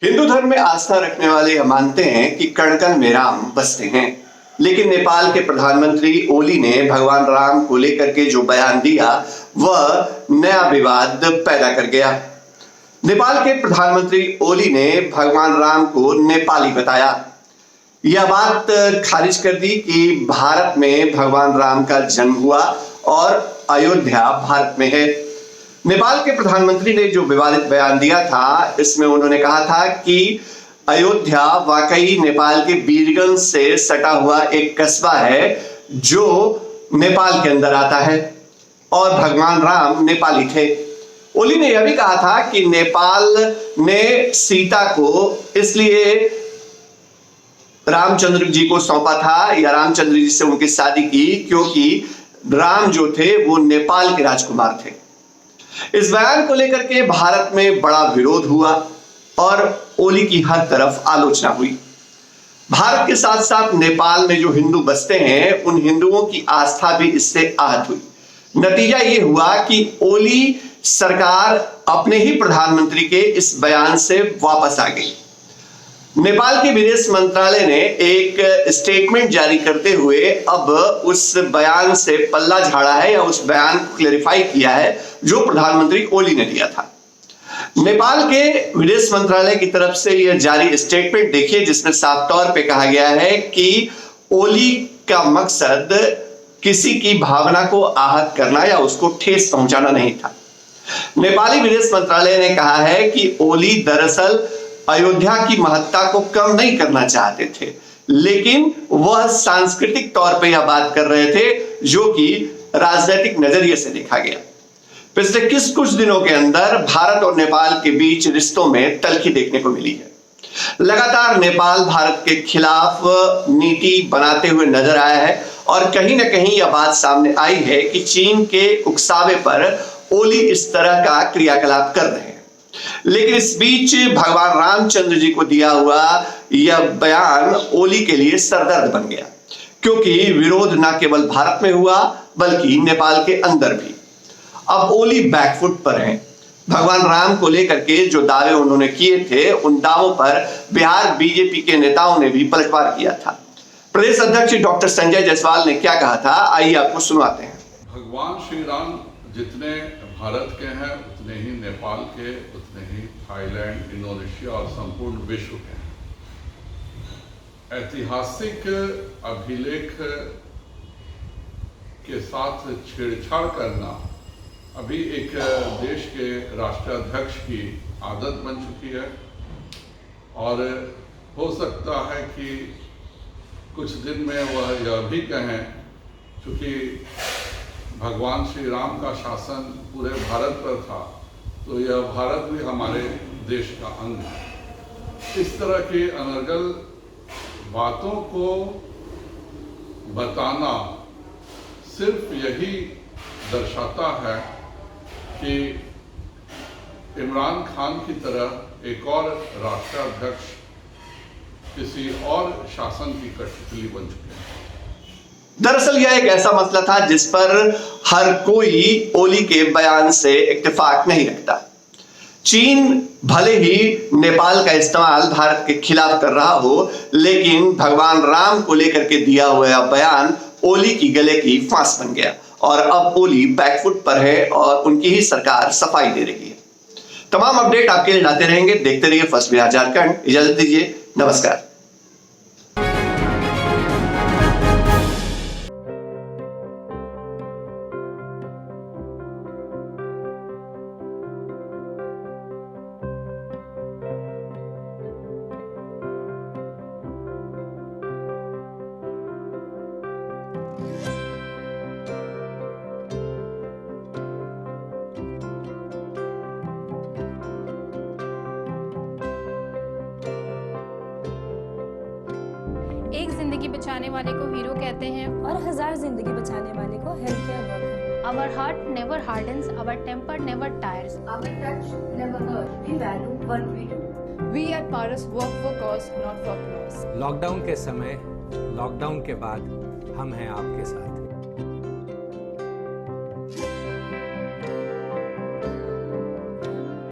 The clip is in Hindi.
हिंदू धर्म में आस्था रखने वाले यह मानते हैं कि कण कण में राम बसते हैं, लेकिन नेपाल के प्रधानमंत्री ओली ने भगवान राम को लेकर के जो बयान दिया वह नया विवाद पैदा कर गया। नेपाल के प्रधानमंत्री ओली ने भगवान राम को नेपाली बताया। यह बात खारिज कर दी कि भारत में भगवान राम का जन्म हुआ और अयोध्या भारत में है। नेपाल के प्रधानमंत्री ने जो विवादित बयान दिया था, इसमें उन्होंने कहा था कि अयोध्या वाकई नेपाल के वीरगंज से सटा हुआ एक कस्बा है जो नेपाल के अंदर आता है और भगवान राम नेपाली थे। ओली ने यह भी कहा था कि नेपाल ने सीता को इसलिए रामचंद्र जी को सौंपा था या रामचंद्र जी से उनकी शादी की क्योंकि राम जो थे वो नेपाल के राजकुमार थे। इस बयान को लेकर के भारत में बड़ा विरोध हुआ और ओली की हर तरफ आलोचना हुई। भारत के साथ साथ नेपाल में जो हिंदू बसते हैं उन हिंदुओं की आस्था भी इससे आहत हुई। नतीजा ये हुआ कि ओली सरकार अपने ही प्रधानमंत्री के इस बयान से वापस आ गई। नेपाल के विदेश मंत्रालय ने एक स्टेटमेंट जारी करते हुए अब उस बयान से पल्ला झाड़ा है या उस बयान को क्लेरिफाई किया है जो प्रधानमंत्री ओली ने दिया था। नेपाल के विदेश मंत्रालय की तरफ से यह जारी स्टेटमेंट देखिए, जिसमें साफ तौर पे कहा गया है कि ओली का मकसद किसी की भावना को आहत करना या उसको ठेस पहुंचाना नहीं था। नेपाली विदेश मंत्रालय ने कहा है कि ओली दरअसल अयोध्या की महत्ता को कम नहीं करना चाहते थे, लेकिन वह सांस्कृतिक तौर पे यह बात कर रहे थे जो कि राजनीतिक नजरिए से देखा गया। पिछले कुछ दिनों के अंदर भारत और नेपाल के बीच रिश्तों में तल्खी देखने को मिली है। लगातार नेपाल भारत के खिलाफ नीति बनाते हुए नजर आया है और कहीं ना कहीं यह बात सामने आई है कि चीन के उकसावे पर ओली इस तरह का क्रियाकलाप कर रहे हैं। लेकिन इस बीच भगवान रामचंद्र जी को दिया हुआ यह बयान ओली के लिए सरदर्द बन गया, क्योंकि विरोध न केवल भारत में हुआ बल्कि नेपाल के अंदर भी। अब ओली बैकफुट पर हैं। भगवान राम को लेकर के जो दावे उन्होंने किए थे उन दावों पर बिहार बीजेपी के नेताओं ने भी पलटवार किया था। प्रदेश अध्यक्ष डॉक्टर संजय जायसवाल ने क्या कहा था, आइए आपको सुनाते हैं। भगवान श्री राम जितने भारत के हैं उतने ही नेपाल के, उतने ही थाईलैंड, इंडोनेशिया और संपूर्ण विश्व के हैं। ऐतिहासिक अभिलेख के साथ छेड़छाड़ करना अभी एक देश के राष्ट्राध्यक्ष की आदत बन चुकी है और हो सकता है कि कुछ दिन में वह यह भी कहें, क्योंकि भगवान श्री राम का शासन पूरे भारत पर था तो यह भारत भी हमारे देश का अंग है। इस तरह की अनर्गल बातों को बताना सिर्फ यही दर्शाता है कि इमरान खान की तरह एक और राष्ट्राध्यक्ष किसी और शासन की कठपुतली बन चुके हैं। दरअसल यह एक ऐसा मसला था जिस पर हर कोई ओली के बयान से इत्तेफाक नहीं रखता। चीन भले ही नेपाल का इस्तेमाल भारत के खिलाफ कर रहा हो, लेकिन भगवान राम को लेकर के दिया हुआ बयान ओली की गले की फांस बन गया और अब ओली बैकफुट पर है और उनकी ही सरकार सफाई दे रही है। तमाम अपडेट आपके लिए लाते रहेंगे। देखते रहिए फर्स्ट बिहार झारखंड। इजाजत दीजिए, नमस्कार। एक जिंदगी बचाने वाले को हीरो कहते हैं और 1000 जिंदगी बचाने वाले को health care worker. Our heart never hardens, our temper never tires. Our touch never hurt. We value what we do. We at Paras work for cause, not for applause. Lockdown के समय, लॉकडाउन के बाद हम हैं आपके साथ।